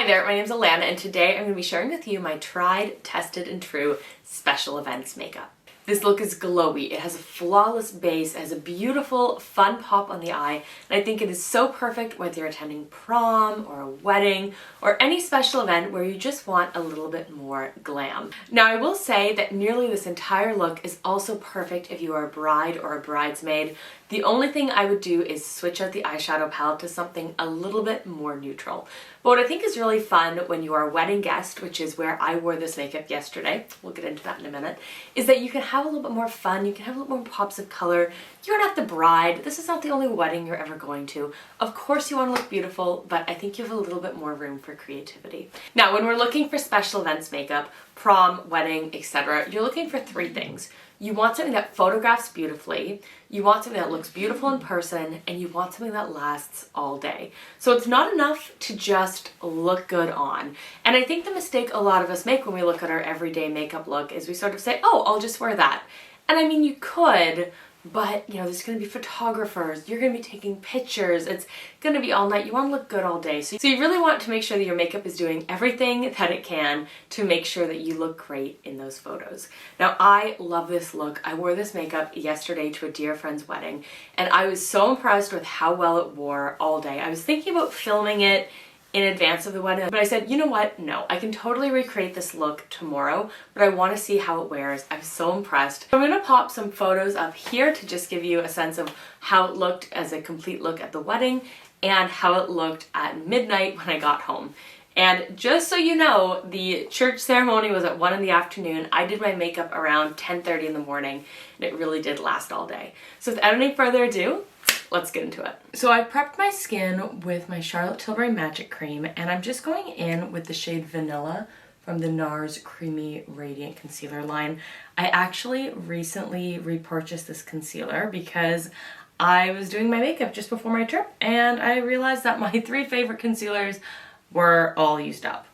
Hi there, my name is Alana and today I'm going to be sharing with you my tried, tested, and true special events makeup. This look is glowy, it has a flawless base, it has a beautiful, fun pop on the eye, and I think it is so perfect whether you're attending prom or a wedding or any special event where you just want a little bit more glam. Now I will say that nearly this entire look is also perfect if you are a bride or a bridesmaid. The only thing I would do is switch out the eyeshadow palette to something a little bit more neutral. But what I think is really fun when you are a wedding guest, which is where I wore this makeup yesterday, we'll get into that in a minute, is that you can have a little bit more fun, you can have a little more pops of color. You're not the bride, this is not the only wedding you're ever going to. Of course you want to look beautiful, but I think you have a little bit more room for creativity. Now when we're looking for special events makeup, prom, wedding, etc., you're looking for three things. You want something that photographs beautifully, you want something that looks beautiful in person, and you want something that lasts all day. So it's not enough to just look good on. And I think the mistake a lot of us make when we look at our everyday makeup look is we sort of say, oh, I'll just wear that. And I mean, you could, but you know, there's gonna be photographers, you're gonna be taking pictures, it's gonna be all night, you wanna look good all day. So you really want to make sure that your makeup is doing everything that it can to make sure that you look great in those photos. Now I love this look. I wore this makeup yesterday to a dear friend's wedding and I was so impressed with how well it wore all day. I was thinking about filming it in advance of the wedding, but I said, you know what, no, I can totally recreate this look tomorrow, but I want to see how it wears. I'm so impressed. I'm going to pop some photos up here to just give you a sense of how it looked as a complete look at the wedding and how it looked at midnight when I got home. And just so you know, the church ceremony was at 1 in the afternoon. I did my makeup around 10:30 in the morning, and it really did last all day. So without any further ado, let's get into it. So I prepped my skin with my Charlotte Tilbury Magic Cream, and I'm just going in with the shade Vanilla from the NARS Creamy Radiant Concealer line. I actually recently repurchased this concealer because I was doing my makeup just before my trip, and I realized that my 3 favorite concealers were all used up.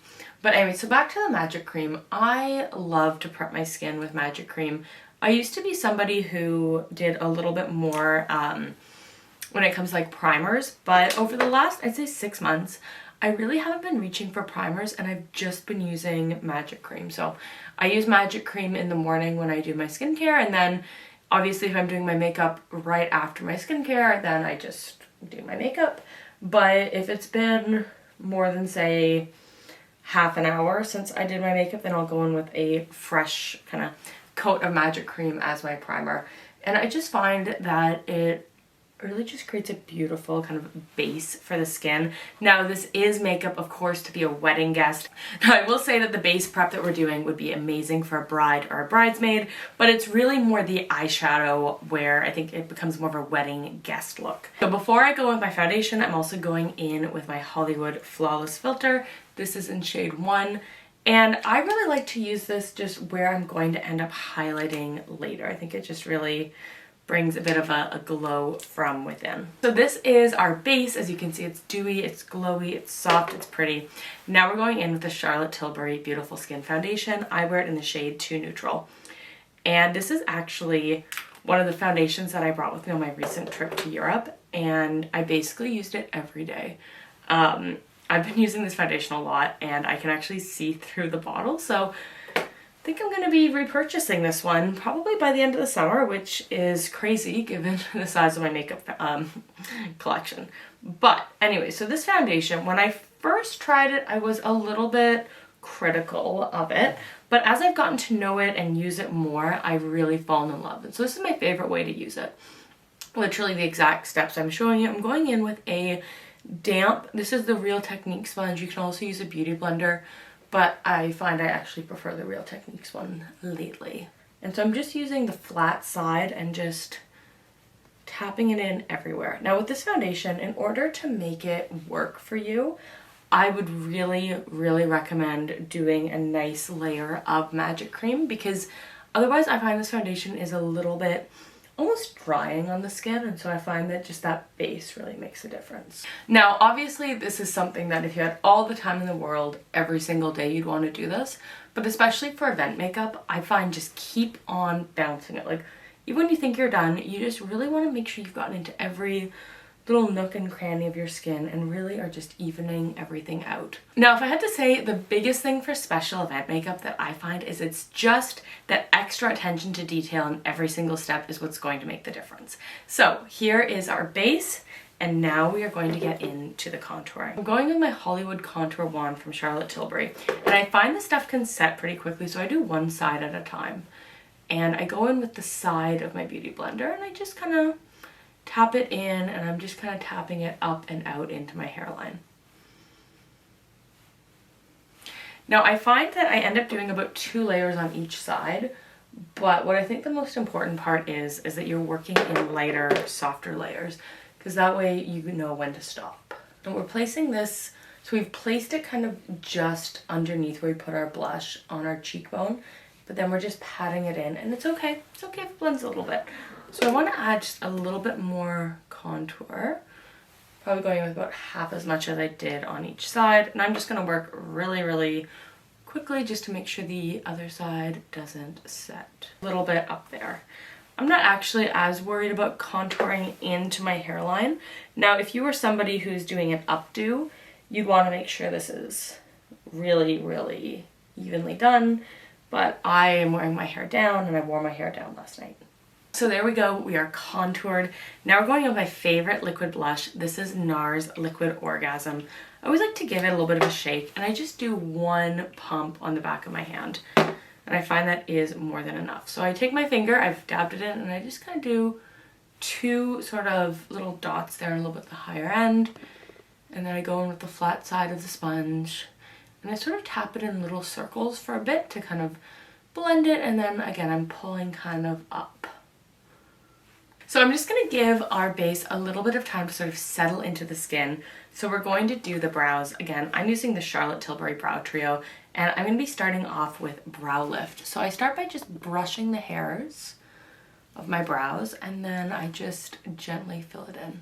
But anyway, so back to the Magic Cream. I love to prep my skin with Magic Cream. I used to be somebody who did a little bit more when it comes to like primers, but over the last, I'd say 6 months, I really haven't been reaching for primers and I've just been using Magic Cream. So I use Magic Cream in the morning when I do my skincare, and then obviously if I'm doing my makeup right after my skincare, then I just do my makeup. But if it's been more than say half an hour since I did my makeup, then I'll go in with a fresh kind of coat of Magic Cream as my primer. And I just find that it really just creates a beautiful kind of base for the skin. Now this is makeup, of course, to be a wedding guest. Now I will say that the base prep that we're doing would be amazing for a bride or a bridesmaid, but it's really more the eyeshadow where I think it becomes more of a wedding guest look. So before I go with my foundation, I'm also going in with my Hollywood Flawless Filter. This is in shade 1. And I really like to use this just where I'm going to end up highlighting later. I think it just really brings a bit of a glow from within. So this is our base. As you can see, it's dewy, it's glowy, it's soft, it's pretty. Now we're going in with the Charlotte Tilbury Beautiful Skin Foundation. I wear it in the shade 2 Neutral. And this is actually one of the foundations that I brought with me on my recent trip to Europe, and I basically used it every day. I've been using this foundation a lot and I can actually see through the bottle, so I think I'm going to be repurchasing this one probably by the end of the summer, which is crazy given the size of my makeup collection. But anyway, so this foundation, when I first tried it, I was a little bit critical of it, but as I've gotten to know it and use it more, I've really fallen in love. And so this is my favorite way to use it. Literally the exact steps I'm showing you. I'm going in with a damp, this is the Real Techniques sponge. You can also use a beauty blender, but I find I actually prefer the Real Techniques one lately. And so I'm just using the flat side and just tapping it in everywhere. Now with this foundation, in order to make it work for you, I would really, really recommend doing a nice layer of Magic Cream, because otherwise I find this foundation is a little bit almost drying on the skin, and so I find that just that base really makes a difference. Now obviously this is something that if you had all the time in the world every single day you'd want to do this, but especially for event makeup I find just keep on bouncing it. Like even when you think you're done, you just really want to make sure you've gotten into every little nook and cranny of your skin and really are just evening everything out. Now, if I had to say the biggest thing for special event makeup that I find is it's just that extra attention to detail in every single step is what's going to make the difference. So here is our base, and now we are going to get into the contouring. I'm going with my Hollywood contour wand from Charlotte Tilbury, and I find this stuff can set pretty quickly, so I do one side at a time. And I go in with the side of my beauty blender and I just kind of tap it in, and I'm just kind of tapping it up and out into my hairline. Now I find that I end up doing about 2 layers on each side, but what I think the most important part is that you're working in lighter, softer layers, because that way you know when to stop. And we're placing this, so we've placed it kind of just underneath where we put our blush on our cheekbone, but then we're just patting it in, and it's okay if it blends a little bit. So I want to add just a little bit more contour, probably going with about half as much as I did on each side, and I'm just going to work really, really quickly just to make sure the other side doesn't set. A little bit up there. I'm not actually as worried about contouring into my hairline. Now, if you were somebody who's doing an updo, you'd want to make sure this is really, really evenly done, but I am wearing my hair down, and I wore my hair down last night. So there we go, we are contoured. Now we're going with my favorite liquid blush. This is NARS Liquid Orgasm. I always like to give it a little bit of a shake, and I just do 1 pump on the back of my hand. And I find that is more than enough. So I take my finger, I've dabbed it in, and I just kind of do 2 sort of little dots there, a little bit the higher end. And then I go in with the flat side of the sponge, and I sort of tap it in little circles for a bit to kind of blend it, and then again I'm pulling kind of up. So I'm just going to give our base a little bit of time to sort of settle into the skin. So we're going to do the brows. Again, I'm using the Charlotte Tilbury Brow Trio, and I'm going to be starting off with brow lift. So I start by just brushing the hairs of my brows, and then I just gently fill it in.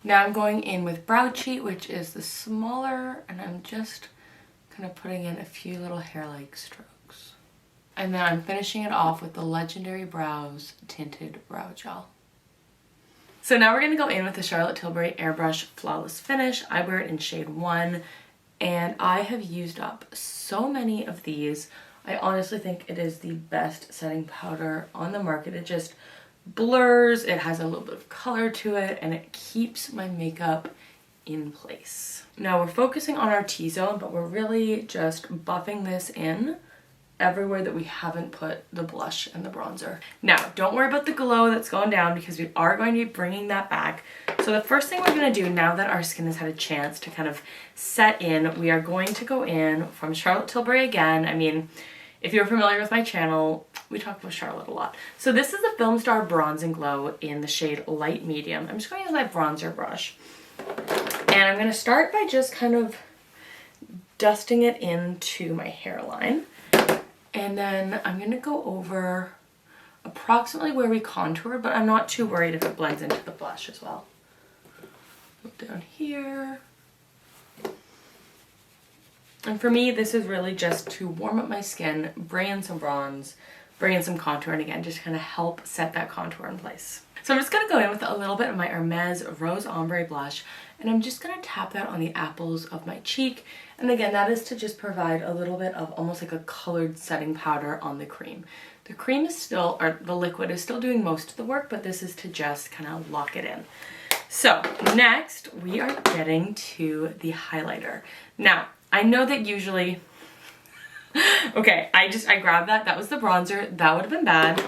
Now I'm going in with brow cheat, which is the smaller, and I'm just kind of putting in a few little hair-like strokes. And then I'm finishing it off with the Legendary Brows Tinted Brow Gel. So now we're going to go in with the Charlotte Tilbury Airbrush Flawless Finish. I wear it in shade 1, and I have used up so many of these. I honestly think it is the best setting powder on the market. It just blurs, it has a little bit of color to it, and it keeps my makeup in place. Now we're focusing on our T-zone, but we're really just buffing this in everywhere that we haven't put the blush and the bronzer. Now, don't worry about the glow that's going down, because we are going to be bringing that back. So the first thing we're going to do, now that our skin has had a chance to kind of set in, we are going to go in from Charlotte Tilbury again. I mean, if you're familiar with my channel, we talk about Charlotte a lot. So this is the Film Star Bronze and Glow in the shade Light Medium. I'm just going to use my bronzer brush. And I'm going to start by just kind of dusting it into my hairline. And then I'm going to go over approximately where we contoured, but I'm not too worried if it blends into the blush as well. Look down here. And for me, this is really just to warm up my skin, bring in some bronze, bring in some contour, and again, just kind of help set that contour in place. So I'm just going to go in with a little bit of my Hermes Rose Ombre blush, and I'm just going to tap that on the apples of my cheek. And again, that is to just provide a little bit of almost like a colored setting powder on the cream. The cream is still, or the liquid is still doing most of the work, but this is to just kind of lock it in. So next we are getting to the highlighter. Now, I know that usually, okay, I grabbed that. That was the bronzer. That would have been bad.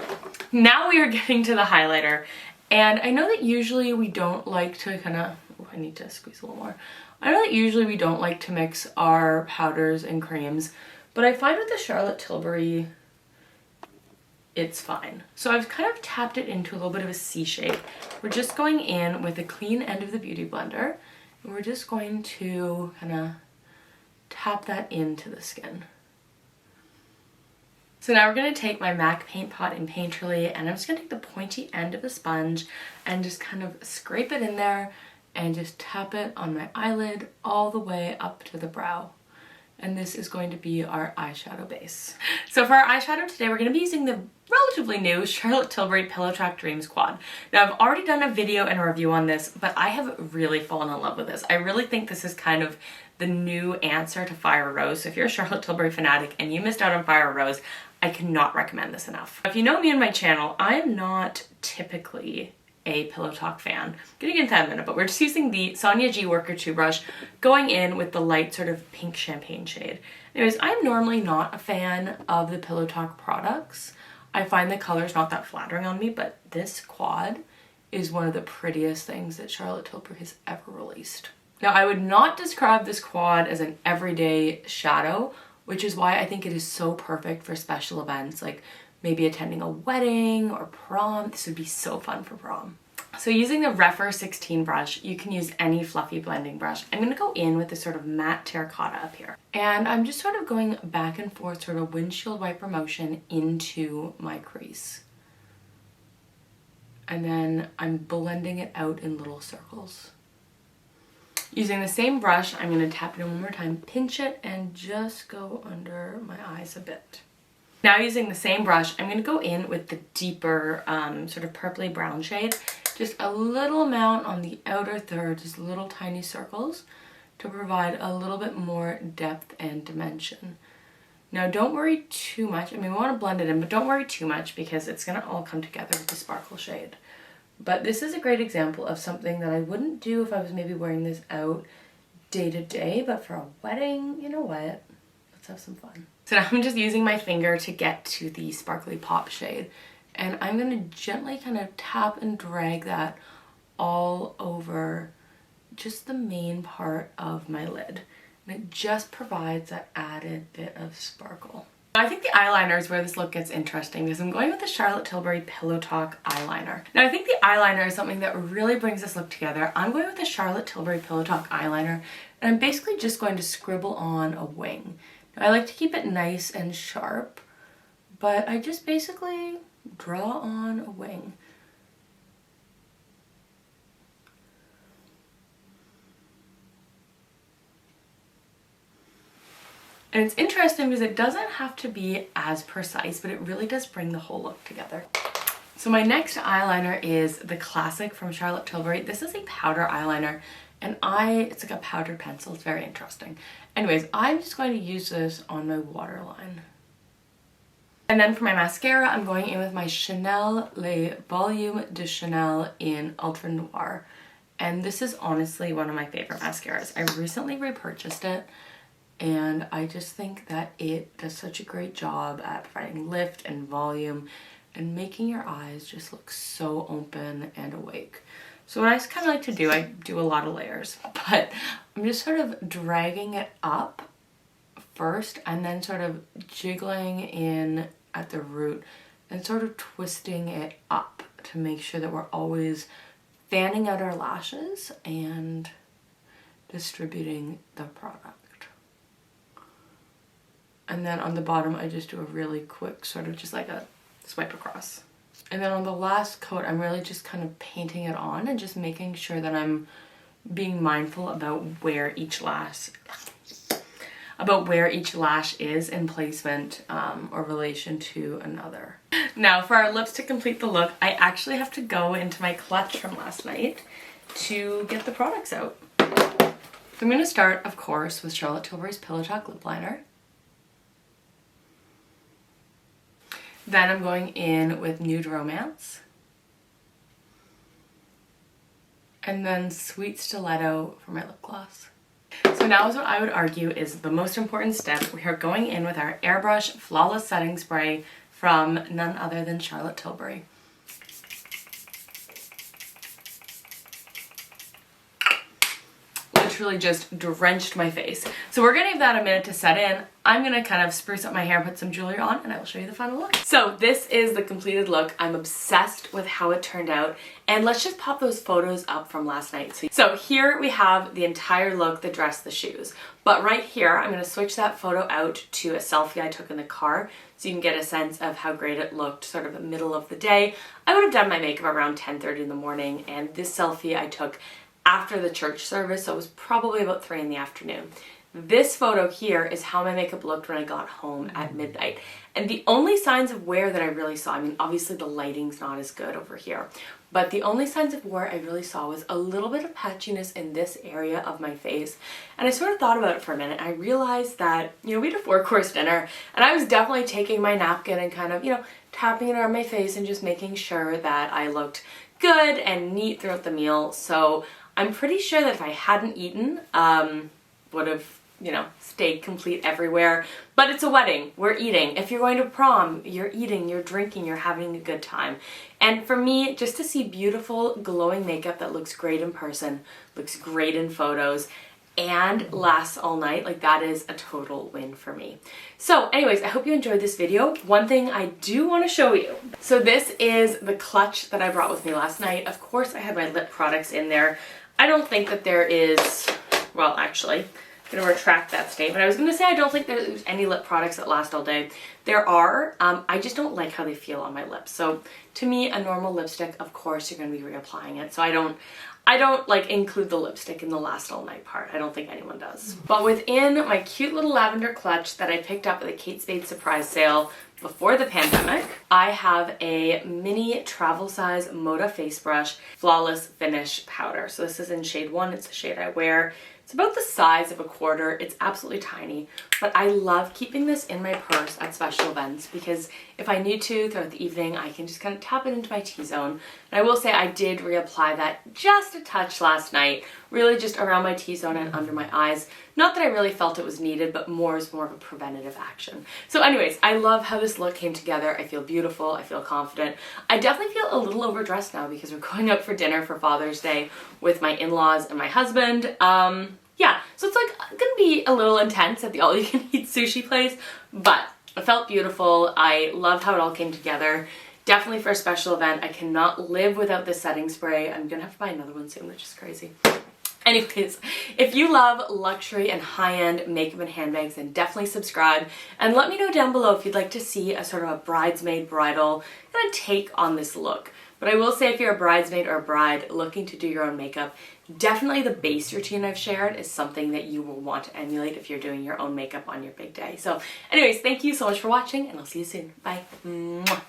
Now we are getting to the highlighter. And I know that usually we don't like to kind of, oh, I need to squeeze a little more. I know that usually we don't like to mix our powders and creams, but I find with the Charlotte Tilbury, it's fine. So I've kind of tapped it into a little bit of a C shape. We're just going in with the clean end of the Beauty Blender, and we're just going to kind of tap that into the skin. So now we're going to take my MAC Paint Pot in Painterly, and I'm just going to take the pointy end of the sponge and just kind of scrape it in there and just tap it on my eyelid all the way up to the brow. And this is going to be our eyeshadow base. So for our eyeshadow today, we're going to be using the relatively new Charlotte Tilbury Pillow Talk Dreams Quad. Now I've already done a video and a review on this, but I have really fallen in love with this. I really think this is kind of the new answer to Fire Rose. So if you're a Charlotte Tilbury fanatic and you missed out on Fire Rose, I cannot recommend this enough. If you know me and my channel, I am not typically a Pillow Talk fan. I'm gonna get into that in a minute, but we're just using the Sonia G Worker 2 brush, going in with the light sort of pink champagne shade. Anyways, I'm normally not a fan of the Pillow Talk products. I find the colors not that flattering on me, but this quad is one of the prettiest things that Charlotte Tilbury has ever released. Now, I would not describe this quad as an everyday shadow, which is why I think it is so perfect for special events, like maybe attending a wedding or prom. This would be so fun for prom. So using the Refer 16 brush, you can use any fluffy blending brush. I'm going to go in with this sort of matte terracotta up here. And I'm just sort of going back and forth, sort of windshield wiper motion into my crease. And then I'm blending it out in little circles. Using the same brush, I'm going to tap it in one more time, pinch it, and just go under my eyes a bit. Now using the same brush, I'm going to go in with the deeper sort of purpley brown shade. Just a little amount on the outer third, just little tiny circles to provide a little bit more depth and dimension. Now don't worry too much. I mean, we want to blend it in, but don't worry too much because it's going to all come together with the sparkle shade. But this is a great example of something that I wouldn't do if I was maybe wearing this out day to day, but for a wedding, you know what? Let's have some fun. So now I'm just using my finger to get to the sparkly pop shade. And I'm going to gently kind of tap and drag that all over just the main part of my lid. And it just provides that added bit of sparkle. I think the eyeliner is where this look gets interesting because I'm going with the Charlotte Tilbury Pillow Talk eyeliner. Now I think the eyeliner is something that really brings this look together. I'm going with the Charlotte Tilbury Pillow Talk eyeliner, and I'm basically just going to scribble on a wing. Now I like to keep it nice and sharp, but I just basically draw on a wing. And it's interesting because it doesn't have to be as precise, but it really does bring the whole look together. So my next eyeliner is the classic from Charlotte Tilbury. This is a powder eyeliner, and it's like a powdered pencil. It's very interesting. Anyways, I'm just going to use this on my waterline. And then for my mascara, I'm going in with my Chanel Le Volume de Chanel in Ultra Noir. And this is honestly one of my favorite mascaras. I recently repurchased it, and I just think that it does such a great job at providing lift and volume and making your eyes just look so open and awake. So what I just kind of like to do, I do a lot of layers, but I'm just sort of dragging it up first and then sort of jiggling in at the root and sort of twisting it up to make sure that we're always fanning out our lashes and distributing the product. And then on the bottom, I just do a really quick sort of just like a swipe across. And then on the last coat, I'm really just kind of painting it on and just making sure that I'm being mindful about where each lash is in placement or relation to another. Now for our lips to complete the look, I actually have to go into my clutch from last night to get the products out. So I'm going to start, of course, with Charlotte Tilbury's Pillow Talk Lip Liner. Then I'm going in with Nude Romance. And then Sweet Stiletto for my lip gloss. So now is what I would argue is the most important step. We are going in with our Airbrush Flawless Setting Spray from none other than Charlotte Tilbury. Literally just drenched my face. So we're gonna give that a minute to set in. I'm gonna kind of spruce up my hair, put some jewelry on, and I will show you the final look. So this is the completed look. I'm obsessed with how it turned out. And let's just pop those photos up from last night. So here we have the entire look, the dress, the shoes. But right here, I'm gonna switch that photo out to a selfie I took in the car so you can get a sense of how great it looked sort of the middle of the day. I would have done my makeup around 10:30 in the morning, and this selfie I took after the church service, so it was probably about 3 in the afternoon. This photo here is how my makeup looked when I got home at midnight. And the only signs of wear that I really saw, I mean, obviously the lighting's not as good over here, but the only signs of wear I really saw was a little bit of patchiness in this area of my face. And I sort of thought about it for a minute. I realized that, you know, we had a 4-course dinner and I was definitely taking my napkin and kind of, you know, tapping it on my face and just making sure that I looked good and neat throughout the meal. So I'm pretty sure that if I hadn't eaten, would have, you know, stayed complete everywhere. But it's a wedding, we're eating. If you're going to prom, you're eating, you're drinking, you're having a good time. And for me, just to see beautiful glowing makeup that looks great in person, looks great in photos, and lasts all night, like that is a total win for me. So anyways, I hope you enjoyed this video. One thing I do want to show you. So this is the clutch that I brought with me last night. Of course, I had my lip products in there. I don't think that there is, well, actually, I'm gonna retract that statement. I was gonna say I don't think there's any lip products that last all day. There are, I just don't like how they feel on my lips. So to me, a normal lipstick, of course, you're gonna be reapplying it. So I don't like include the lipstick in the last all night part. I don't think anyone does. But within my cute little lavender clutch that I picked up at the Kate Spade surprise sale before the pandemic, I have a mini travel size Moda face brush flawless finish powder. So this is in shade 1, it's the shade I wear. It's about the size of a quarter. It's absolutely tiny, but I love keeping this in my purse at special events because if I need to throughout the evening, I can just kind of tap it into my T-zone. And I will say I did reapply that just a touch last night, really just around my T-zone and under my eyes. Not that I really felt it was needed, but more of a preventative action. So anyways, I love how this look came together. I feel beautiful, I feel confident. I definitely feel a little overdressed now because we're going out for dinner for Father's Day with my in-laws and my husband. Yeah, so it's like gonna be a little intense at the all-you-can-eat sushi place, but it felt beautiful. I loved how it all came together. Definitely for a special event. I cannot live without this setting spray. I'm gonna have to buy another one soon, which is crazy. Anyways, if you love luxury and high-end makeup and handbags, then definitely subscribe and let me know down below if you'd like to see a sort of a bridesmaid bridal kind of take on this look. But I will say if you're a bridesmaid or a bride looking to do your own makeup, definitely the base routine I've shared is something that you will want to emulate if you're doing your own makeup on your big day. So anyways, thank you so much for watching and I'll see you soon. Bye. Mwah.